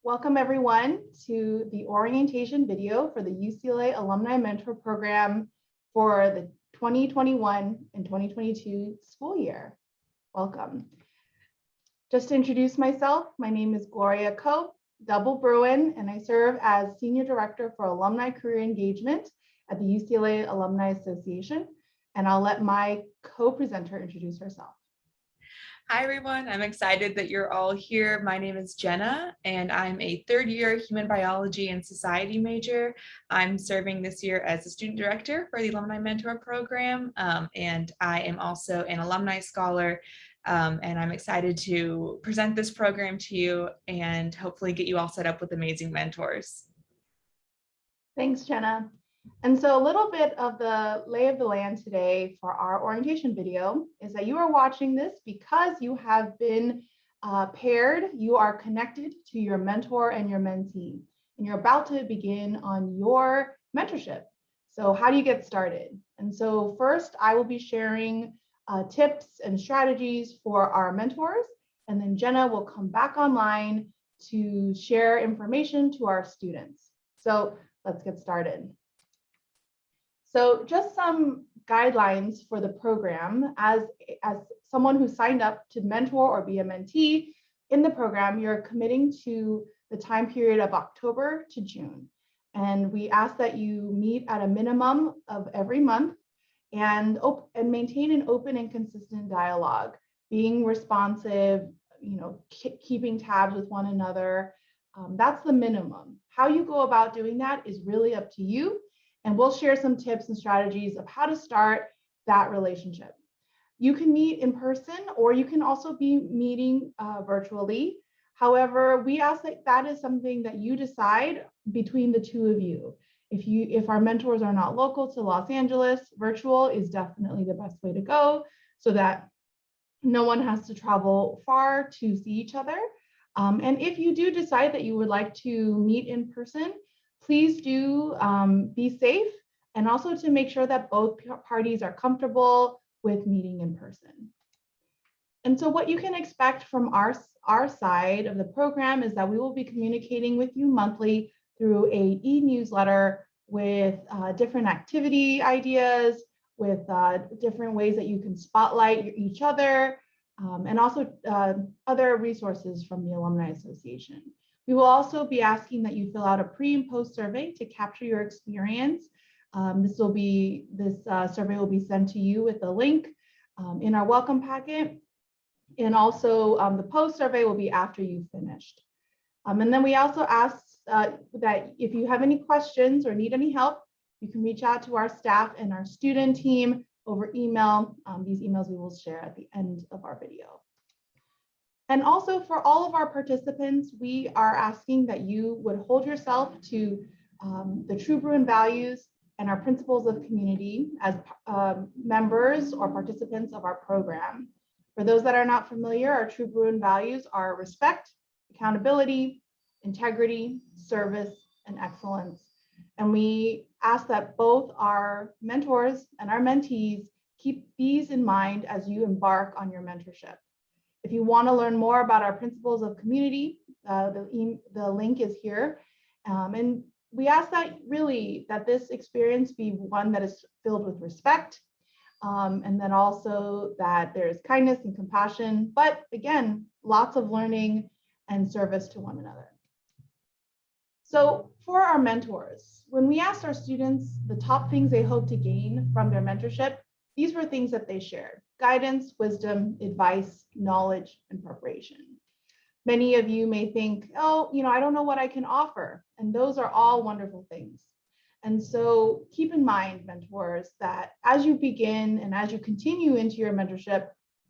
Welcome everyone to the orientation video for the UCLA Alumni Mentor Program for the 2021 and 2022 school year. Welcome. Just to introduce myself, my name is Gloria Coe, double Bruin, and I serve as Senior Director for Alumni Career Engagement at the UCLA Alumni Association, and I'll let my co-presenter introduce herself. Hi, everyone. I'm excited that you're all here. My name is Jenna, and I'm a third-year human biology and society major. I'm serving this year as a student director for the Alumni Mentor Program, and I am also an alumni scholar, and I'm excited to present this program to you and hopefully get you all set up with amazing mentors. Thanks, Jenna. And so a little bit of the lay of the land today for our orientation video is that you are watching this because you have been paired, you are connected to your mentor and your mentee, and you're about to begin on your mentorship. So how do you get started? And so first, I will be sharing tips and strategies for our mentors, and then Jenna will come back online to share information to our students. So let's get started. So just some guidelines for the program. As someone who signed up to mentor or be a mentee in the program, you're committing to the time period of October to June. And we ask that you meet at a minimum of every month and maintain an open and consistent dialogue, being responsive, keeping tabs with one another. That's the minimum. How you go about doing that is really up to you. And we'll share some tips and strategies of how to start that relationship. You can meet in person, or you can also be meeting virtually. However, we ask that is something that you decide between the two of you. If our mentors are not local to Los Angeles, virtual is definitely the best way to go so that no one has to travel far to see each other. And if you do decide that you would like to meet in person, please do be safe, and also to make sure that both parties are comfortable with meeting in person. And so what you can expect from our side of the program is that we will be communicating with you monthly through a e-newsletter with different activity ideas, with different ways that you can spotlight each other, and also other resources from the Alumni Association. We will also be asking that you fill out a pre and post survey to capture your experience. This survey will be sent to you with a link in our welcome packet. And also the post survey will be after you've finished. And then we also ask that if you have any questions or need any help, you can reach out to our staff and our student team over email. These emails we will share at the end of our video. And also for all of our participants, we are asking that you would hold yourself to the true Bruin values and our principles of community as members or participants of our program. For those that are not familiar, our true Bruin values are respect, accountability, integrity, service, and excellence. And we ask that both our mentors and our mentees keep these in mind as you embark on your mentorship. If you want to learn more about our principles of community, the link is here. And we ask that this experience be one that is filled with respect, and then also that there's kindness and compassion, but again, lots of learning and service to one another. So for our mentors, when we asked our students the top things they hope to gain from their mentorship, these were things that they shared: guidance, wisdom, advice, knowledge, and preparation. Many of you may think, oh, I don't know what I can offer. And those are all wonderful things. And so keep in mind, mentors, that as you begin and as you continue into your mentorship,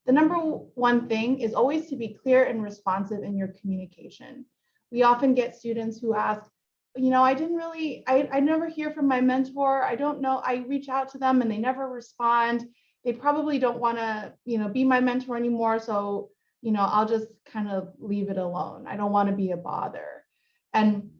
the number one thing is always to be clear and responsive in your communication. We often get students who ask, I never hear from my mentor. I don't know. I reach out to them and they never respond. They probably don't want to, be my mentor anymore. So, I'll just kind of leave it alone. I don't want to be a bother. And,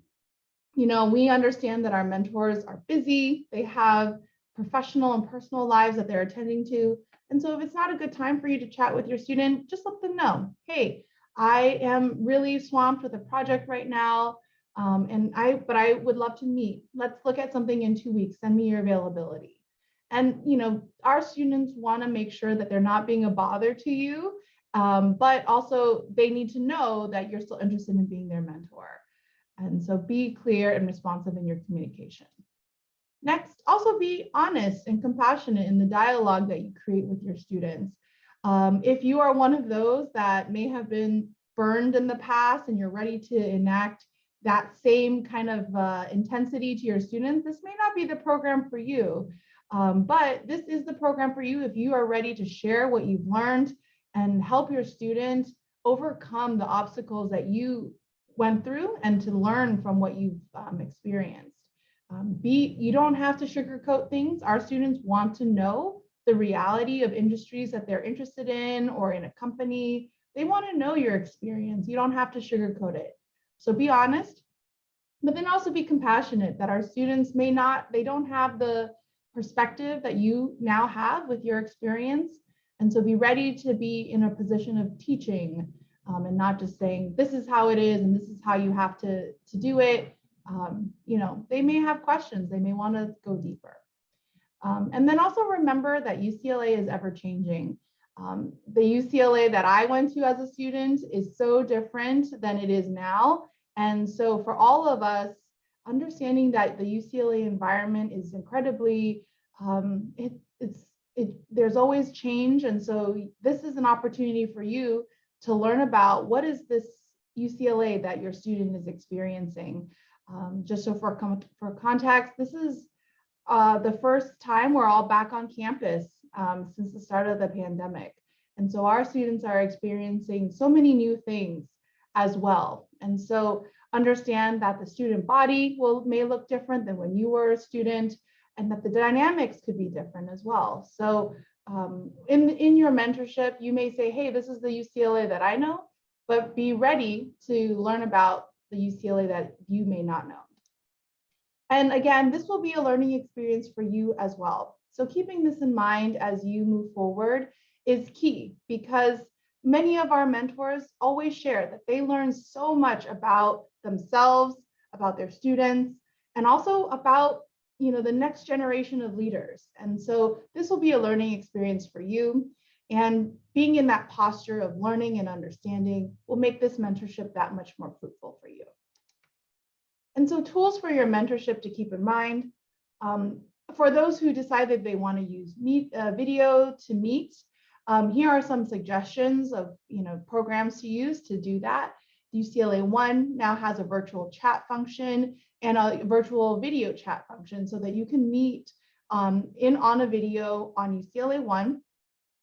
we understand that our mentors are busy. They have professional and personal lives that they're attending to. And so if it's not a good time for you to chat with your student, just let them know, hey, I am really swamped with a project right now. But I would love to meet. Let's look at something in 2 weeks. Send me your availability. And our students want to make sure that they're not being a bother to you, but also they need to know that you're still interested in being their mentor. And so be clear and responsive in your communication. Next, also be honest and compassionate in the dialogue that you create with your students. If you are one of those that may have been burned in the past and you're ready to enact that same kind of intensity to your students, this may not be the program for you. But this is the program for you if you are ready to share what you've learned and help your student overcome the obstacles that you went through and to learn from what you've experienced. You don't have to sugarcoat things. Our students want to know the reality of industries that they're interested in or in a company. They want to know your experience. You don't have to sugarcoat it. So be honest, but then also be compassionate that our students they don't have the perspective that you now have with your experience. And so be ready to be in a position of teaching and not just saying, this is how it is and this is how you have to do it. They may have questions. They may want to go deeper. And then also remember that UCLA is ever changing. The UCLA that I went to as a student is so different than it is now. And so for all of us, understanding that the UCLA environment is incredibly, there's always change. And so this is an opportunity for you to learn about what is this UCLA that your student is experiencing. Just so for context, this is the first time we're all back on campus since the start of the pandemic. And so our students are experiencing so many new things as well. And so understand that the student body may look different than when you were a student, and that the dynamics could be different as well. So in your mentorship, you may say, hey, this is the UCLA that I know, but be ready to learn about the UCLA that you may not know. And again, this will be a learning experience for you as well. So keeping this in mind as you move forward is key, because many of our mentors always share that they learn so much about themselves, about their students, and also about the next generation of leaders. And so this will be a learning experience for you. And being in that posture of learning and understanding will make this mentorship that much more fruitful for you. And so tools for your mentorship to keep in mind. For those who decided they want to use video to meet, here are some suggestions of programs to use to do that. UCLA One now has a virtual chat function and a virtual video chat function so that you can meet on a video on UCLA One.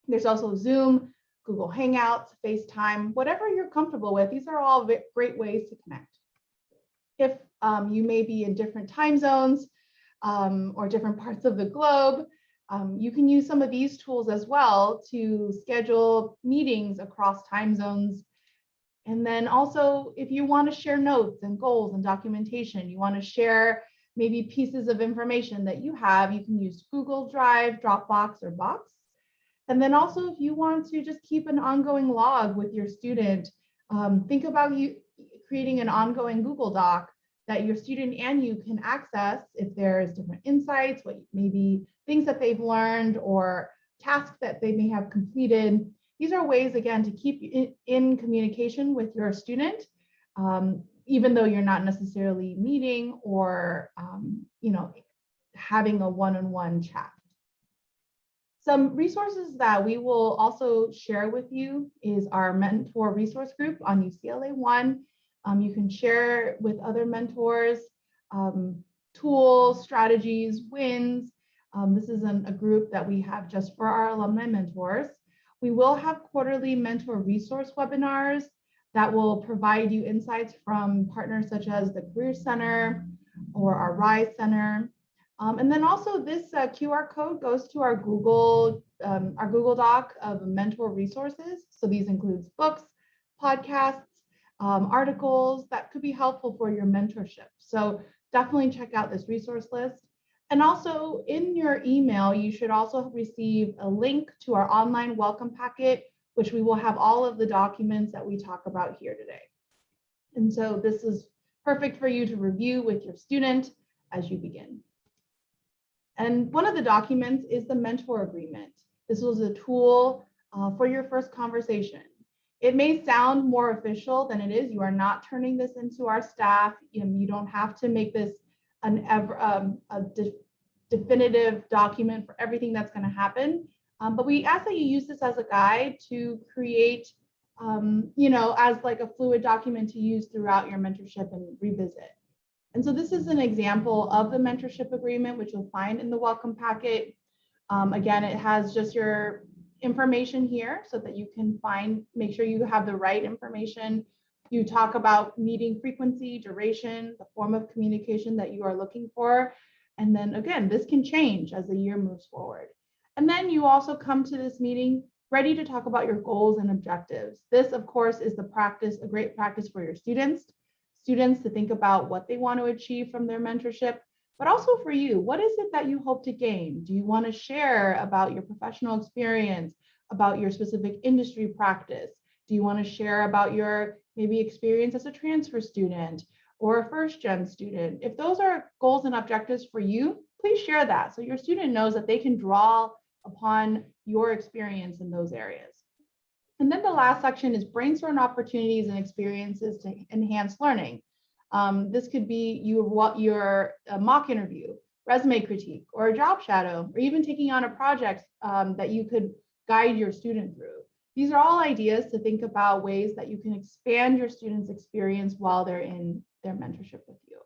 There's also Zoom, Google Hangouts, FaceTime, whatever you're comfortable with. These are all great ways to connect. If you may be in different time zones or different parts of the globe, you can use some of these tools as well to schedule meetings across time zones. And then also, if you want to share notes and goals and documentation, you want to share maybe pieces of information that you have, you can use Google Drive, Dropbox, or Box. And then also, if you want to just keep an ongoing log with your student, think about you creating an ongoing Google Doc that your student and you can access if there's different insights, what maybe things that they've learned or tasks that they may have completed. These are ways, again, to keep in communication with your student, even though you're not necessarily meeting or having a one-on-one chat. Some resources that we will also share with you is our mentor resource group on UCLA One. You can share with other mentors tools, strategies, wins. This is a group that we have just for our alumni mentors. We will have quarterly mentor resource webinars that will provide you insights from partners such as the Career Center or our RISE Center. And then also this QR code goes to our Google Doc of mentor resources. So these includes books, podcasts, articles that could be helpful for your mentorship. So definitely check out this resource list. And also in your email, you should also receive a link to our online welcome packet which we will have all of the documents that we talk about here today. And so this is perfect for you to review with your student as you begin. And one of the documents is the mentor agreement. This was a tool for your first conversation. It may sound more official than it is. You are not turning this into our staff. You don't have to make this definitive document for everything that's going to happen. But we ask that you use this as a guide to create, as like a fluid document to use throughout your mentorship and revisit. And so this is an example of the mentorship agreement, which you'll find in the welcome packet. Again, it has just your information here so that you can make sure you have the right information. You talk about meeting frequency, duration, the form of communication that you are looking for. And then again, this can change as the year moves forward. And then you also come to this meeting ready to talk about your goals and objectives. This, of course, is a great practice for your students to think about what they want to achieve from their mentorship, but also for you. What is it that you hope to gain? Do you want to share about your professional experience, about your specific industry practice? Do you want to share about your maybe experience as a transfer student or a first-gen student? If those are goals and objectives for you, please share that so your student knows that they can draw upon your experience in those areas. And then the last section is brainstorm opportunities and experiences to enhance learning. This could be your mock interview, resume critique, or a job shadow, or even taking on a project that you could guide your student through. These are all ideas to think about ways that you can expand your students' experience while they're in their mentorship with you.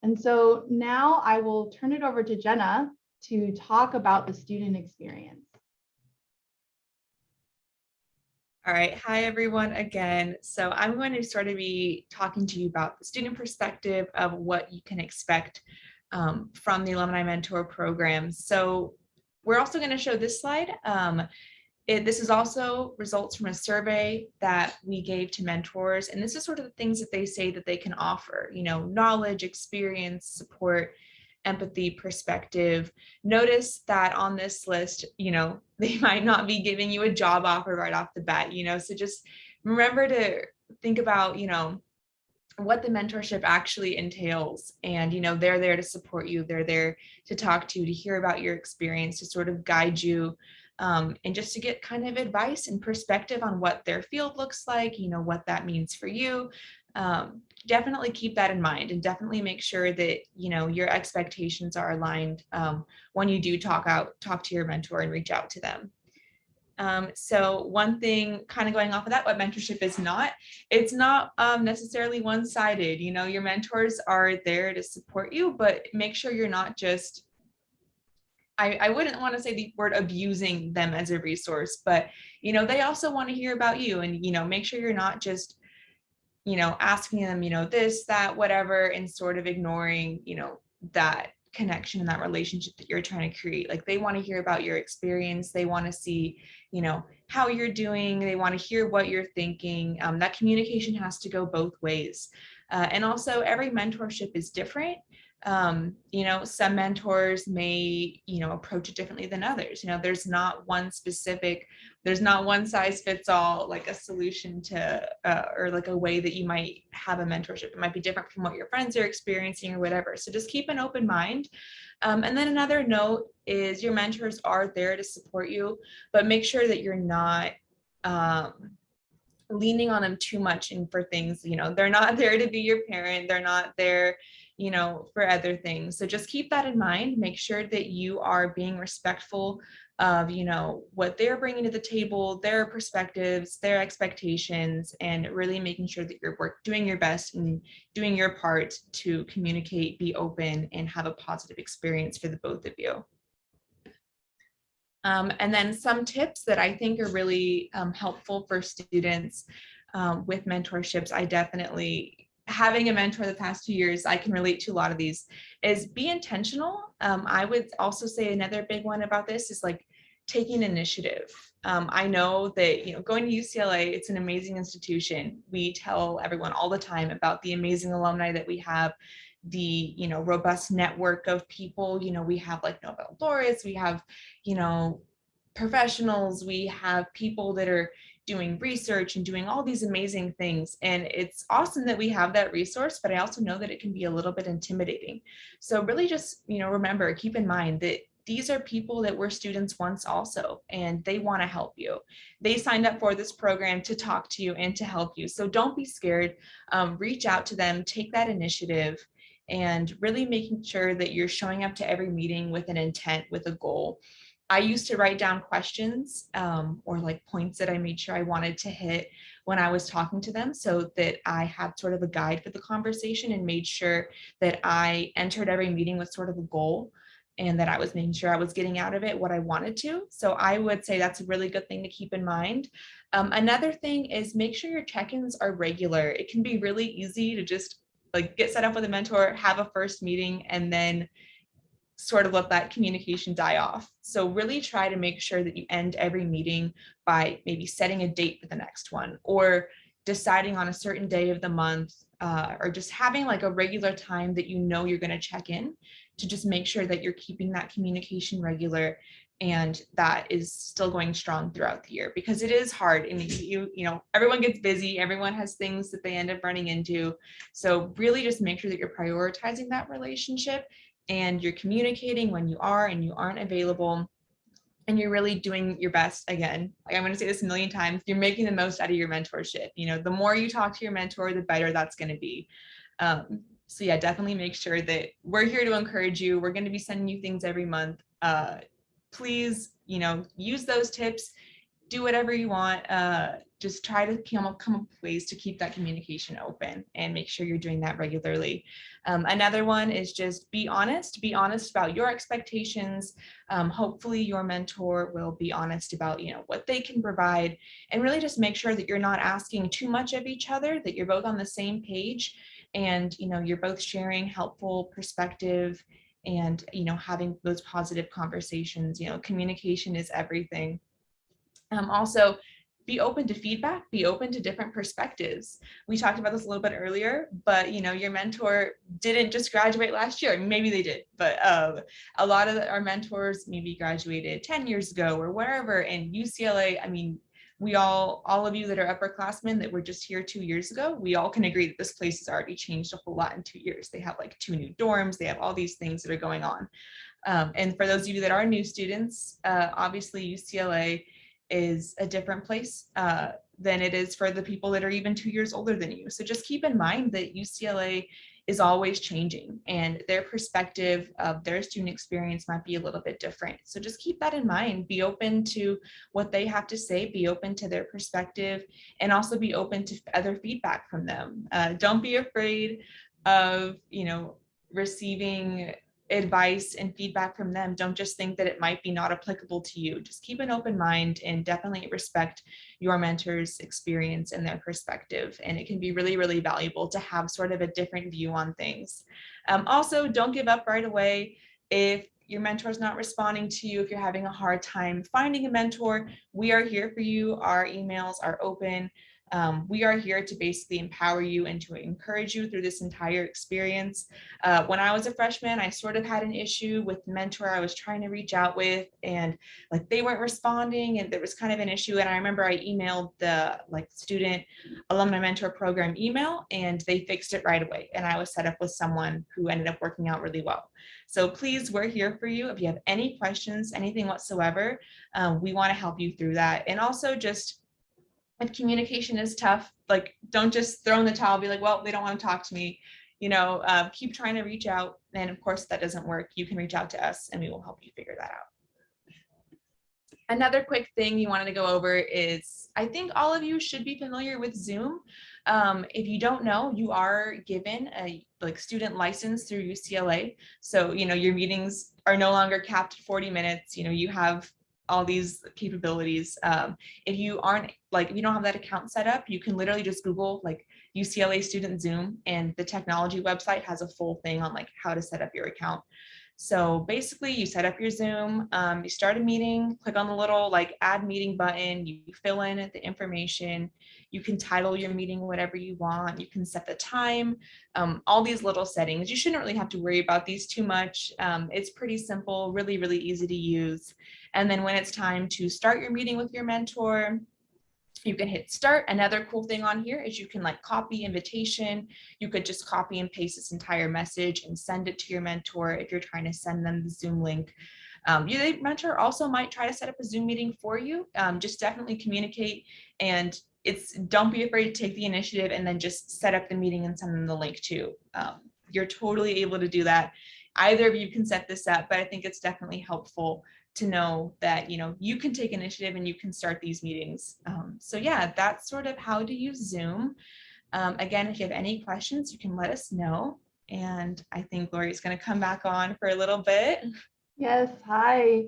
And so now I will turn it over to Jenna to talk about the student experience. All right, hi everyone again. So I'm going to sort of be talking to you about the student perspective of what you can expect from the Alumni Mentor program. So we're also going to show this slide. This is also results from a survey that we gave to mentors, and this is sort of the things that they say that they can offer, knowledge, experience, support, empathy, perspective. Notice that on this list, they might not be giving you a job offer right off the bat, so just remember to think about, what the mentorship actually entails. And, they're there to support you. They're there to talk to you, to hear about your experience, to sort of guide you, and just to get kind of advice and perspective on what their field looks like, what that means for you. Definitely keep that in mind, and definitely make sure that your expectations are aligned when you do talk to your mentor and reach out to them. So one thing kind of going off of that, what mentorship is not, it's not necessarily one-sided. Your mentors are there to support you, but make sure you're not just, I wouldn't want to say the word abusing them as a resource, but they also want to hear about you, and make sure you're not just asking them, this, that, whatever, and sort of ignoring, that connection and that relationship that you're trying to create. Like, they want to hear about your experience. They want to see, how you're doing. They want to hear what you're thinking. That communication has to go both ways. And also every mentorship is different. Some mentors may, approach it differently than others. There's not one size fits all, like a solution to, or like a way that you might have a mentorship. It might be different from what your friends are experiencing or whatever. So just keep an open mind. And then another note is your mentors are there to support you, but make sure that you're not, leaning on them too much and for things, they're not there to be your parent. They're not there, for other things. So just keep that in mind. Make sure that you are being respectful of, what they're bringing to the table, their perspectives, their expectations, and really making sure that you're doing your best and doing your part to communicate, be open, and have a positive experience for the both of you. And then some tips that I think are really helpful for students with mentorships. I definitely, having a mentor the past 2 years, I can relate to a lot of these, is be intentional. I would also say another big one about this is like taking initiative. I know that, going to UCLA, it's an amazing institution. We tell everyone all the time about the amazing alumni that we have, the robust network of people. We have like Nobel laureates, we have professionals, we have people that are doing research and doing all these amazing things. And it's awesome that we have that resource, but I also know that it can be a little bit intimidating. So really just, remember, keep in mind that these are people that were students once also, and they want to help you. They signed up for this program to talk to you and to help you. So don't be scared. Reach out to them, take that initiative, and really making sure that you're showing up to every meeting with an intent, with a goal. I used to write down questions or like points that I made sure I wanted to hit when I was talking to them, so that I had sort of a guide for the conversation and made sure that I entered every meeting with sort of a goal, and that I was making sure I was getting out of it what I wanted to. So I would say that's a really good thing to keep in mind. Another thing is make sure your check-ins are regular. It can be really easy to just like get set up with a mentor, have a first meeting, and then sort of let that communication die off. So really try to make sure that you end every meeting by maybe setting a date for the next one, or deciding on a certain day of the month, or just having like a regular time that you're going to check in, to just make sure that you're keeping that communication regular and that is still going strong throughout the year, because it is hard. And everyone gets busy, everyone has things that they end up running into. So really just make sure that you're prioritizing that relationship, and you're communicating when you are and you aren't available, and you're really doing your best. Again, like I'm going to say this a million times, you're making the most out of your mentorship. The more you talk to your mentor, the better that's going to be. So yeah, definitely make sure that we're here to encourage you. We're going to be sending you things every month. Please, use those tips, do whatever you want. Just try to come up with ways to keep that communication open and make sure you're doing that regularly. Another one is just be honest about your expectations. Hopefully your mentor will be honest about, what they can provide, and really just make sure that you're not asking too much of each other, that you're both on the same page, and, you're both sharing helpful perspective, and, having those positive conversations. Communication is everything. Also, be open to feedback, be open to different perspectives. We talked about this a little bit earlier, but your mentor didn't just graduate last year. Maybe they did, but a lot of our mentors maybe graduated 10 years ago or wherever. And UCLA, I mean, we all of you that are upperclassmen that were just here 2 years ago, we all can agree that this place has already changed a whole lot in 2 years. They have like 2 new dorms, they have all these things that are going on. And for those of you that are new students, obviously UCLA is a different place than it is for the people that are even 2 years older than you. So just keep in mind that UCLA is always changing, and their perspective of their student experience might be a little bit different. So just keep that in mind. Be open to what they have to say, be open to their perspective, and also be open to other feedback from them. Don't be afraid of, receiving advice and feedback from them. Don't just think that it might be not applicable to you. Just keep an open mind and definitely respect your mentor's experience and their perspective. And it can be really, really valuable to have sort of a different view on things. Also, don't give up right away. If your mentor is not responding to you, if you're having a hard time finding a mentor, we are here for you. Our emails are open. We are here to basically empower you and to encourage you through this entire experience. When I was a freshman, I sort of had an issue with the mentor I was trying to reach out with, and like they weren't responding, and there was kind of an issue. And I remember I emailed the student alumni mentor program email, and they fixed it right away. And I was set up with someone who ended up working out really well. So please, we're here for you. If you have any questions, anything whatsoever, we want to help you through that. And also just, if communication is tough, like don't just throw in the towel, be like, well, they don't want to talk to me. Keep trying to reach out. And of course, if that doesn't work, you can reach out to us and we will help you figure that out. Another quick thing you wanted to go over is, I think all of you should be familiar with Zoom. If you don't know, you are given a student license through UCLA. So, your meetings are no longer capped at 40 minutes. You have all these capabilities. If you don't have that account set up, you can literally just Google UCLA student Zoom, and the technology website has a full thing on how to set up your account. So basically you set up your Zoom, you start a meeting, click on the little like add meeting button, you fill in the information, you can title your meeting whatever you want, you can set the time, all these little settings. You shouldn't really have to worry about these too much. It's pretty simple, really, really easy to use. And then when it's time to start your meeting with your mentor, you can hit start. Another cool thing on here is you can like copy invitation. You could just copy and paste this entire message and send it to your mentor if you're trying to send them the Zoom link. Your mentor also might try to set up a Zoom meeting for you. Just definitely communicate, and don't be afraid to take the initiative and then just set up the meeting and send them the link too. You're totally able to do that. Either of you can set this up, but I think it's definitely helpful to know that you can take initiative and you can start these meetings. So yeah, that's sort of how to use Zoom. Again, if you have any questions, you can let us know. And I think Lori's going to come back on for a little bit. Yes, hi.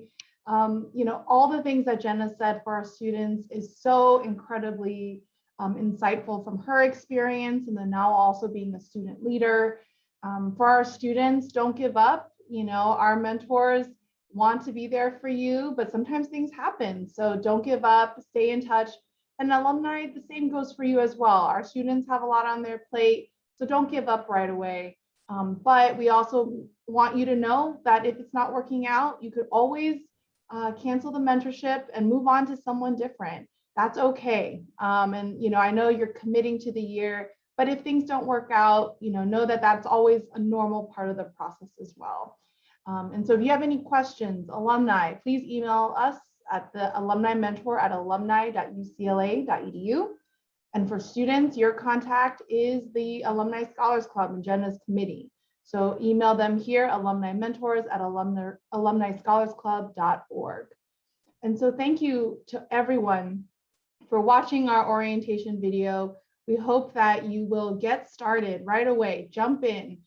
All the things that Jenna said for our students is so incredibly insightful from her experience, and then now also being a student leader. For our students, don't give up. Our mentors want to be there for you, but sometimes things happen. So don't give up, stay in touch. And alumni, the same goes for you as well. Our students have a lot on their plate, so don't give up right away. But we also want you to know that if it's not working out, you could always cancel the mentorship and move on to someone different. That's okay. And I know you're committing to the year, but if things don't work out, know that that's always a normal part of the process as well. And so if you have any questions, alumni, please email us at the alumni mentor at alumni.ucla.edu. And for students, your contact is the Alumni Scholars Club and Jenna's committee. So email them here, alumni mentors at alumnischolarsclub.org. And so thank you to everyone for watching our orientation video. We hope that you will get started right away, jump in.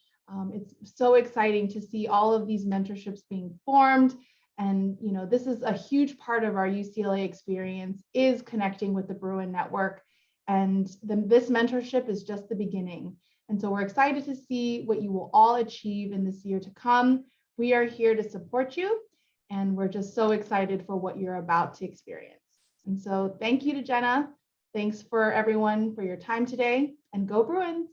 It's so exciting to see all of these mentorships being formed. And this is a huge part of our UCLA experience, is connecting with the Bruin Network. And this mentorship is just the beginning. And so we're excited to see what you will all achieve in this year to come. We are here to support you, and we're just so excited for what you're about to experience. And so thank you to Jenna. Thanks for everyone for your time today, and go Bruins.